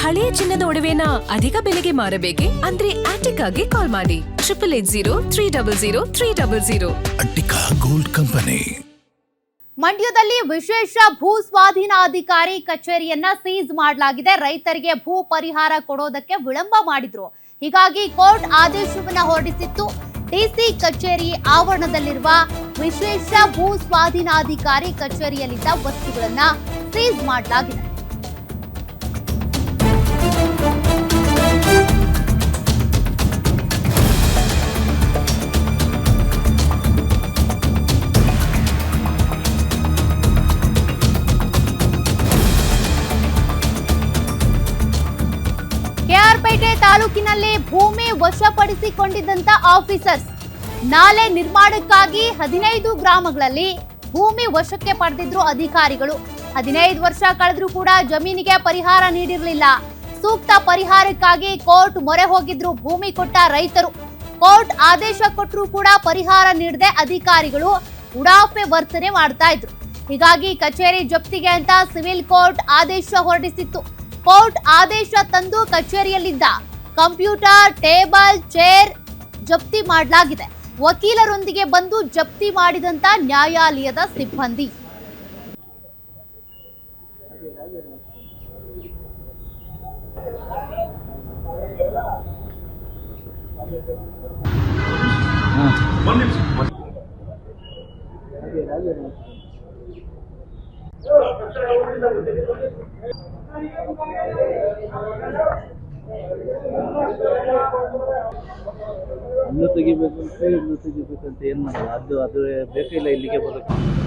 ಹಳೆಯ ಚಿನ್ನದ ಒಡವೆನ ಅಧಿಕ ಬೆಲೆಗೆ ಮಾರಬೇಕೆ? ಅಂದ್ರೆ ಆಟಿಕಾಗೆ ಕಾಲ್ ಮಾಡಿ 8880 ಅಟ್ಟಿಕಾ ಗೋಲ್ಡ್ ಕಂಪನಿ. ಮಂಡ್ಯದಲ್ಲಿ ವಿಶೇಷ ಭೂ ಸ್ವಾಧೀನಾಧಿಕಾರಿ ಕಚೇರಿಯನ್ನ ಸೀಸ್ ಮಾಡಲಾಗಿದೆ. ರೈತರಿಗೆ ಭೂ ಪರಿಹಾರ ಕೊಡೋದಕ್ಕೆ ವಿಳಂಬ ಮಾಡಿದ್ರು. ಹೀಗಾಗಿ ಕೋರ್ಟ್ ಆದೇಶವನ್ನ ಹೊರಡಿಸಿತ್ತು. ಡಿಸಿ ಕಚೇರಿ ಆವರಣದಲ್ಲಿರುವ ವಿಶೇಷ ಭೂ ಸ್ವಾಧೀನಾಧಿಕಾರಿ ಕಚೇರಿಯಲ್ಲಿದ್ದ ವಸ್ತುಗಳನ್ನ ಸೀಸ್ ಮಾಡಲಾಗಿದೆ. ಕೆಆರ್ಪೇಟೆ ತಾಲೂಕಿನಲ್ಲಿ ಭೂಮಿ ವಶಪಡಿಸಿಕೊಂಡಿದ್ದಂತ ಆಫೀಸರ್ಸ್ ನಾಲೆ ನಿರ್ಮಾಣಕ್ಕಾಗಿ 15 ಗ್ರಾಮಗಳಲ್ಲಿ ಭೂಮಿ ವಶಕ್ಕೆ ಪಡೆದಿದ್ರು ಅಧಿಕಾರಿಗಳು. 15 ವರ್ಷ ಕಳೆದ್ರೂ ಕೂಡ ಜಮೀನಿಗೆ ಪರಿಹಾರ ನೀಡಿರಲಿಲ್ಲ. ಸೂಕ್ತ ಪರಿಹಾರಕ್ಕಾಗಿ ಕೋರ್ಟ್ ಮೊರೆ ಹೋಗಿದ್ರು ಭೂಮಿ ಕೊಟ್ಟ ರೈತರು. ಕೋರ್ಟ್ ಆದೇಶ ಕೊಟ್ಟರೂ ಕೂಡ ಪರಿಹಾರ ನೀಡದೆ ಅಧಿಕಾರಿಗಳು ಉಡಾಫೆ ವರ್ತನೆ ಮಾಡ್ತಾ ಇದ್ರು. ಹೀಗಾಗಿ ಕಚೇರಿ ಜಪ್ತಿಗೆ ಅಂತ ಸಿವಿಲ್ ಕೋರ್ಟ್ ಆದೇಶ ಹೊರಡಿಸಿತ್ತು. ಕೋರ್ಟ್ ಆದೇಶ ತಂದು ಕಚೇರಿಯಲ್ಲಿದ್ದ ಕಂಪ್ಯೂಟರ್, ಟೇಬಲ್, ಚೇರ್ ಜಪ್ತಿ ಮಾಡಲಾಗಿದೆ. ವಕೀಲರೊಂದಿಗೆ ಬಂದು ಜಪ್ತಿ ಮಾಡಿದಂತ ನ್ಯಾಯಾಲಯದ ಸಿಬ್ಬಂದಿ. ಇನ್ನು ತೆಗಿಬೇಕಂತ ಏನ್ ಮಾಡಲ್ಲ, ಅದು ಬೇಕಿಲ್ಲ ಇಲ್ಲಿಗೆ ಬರೋದು.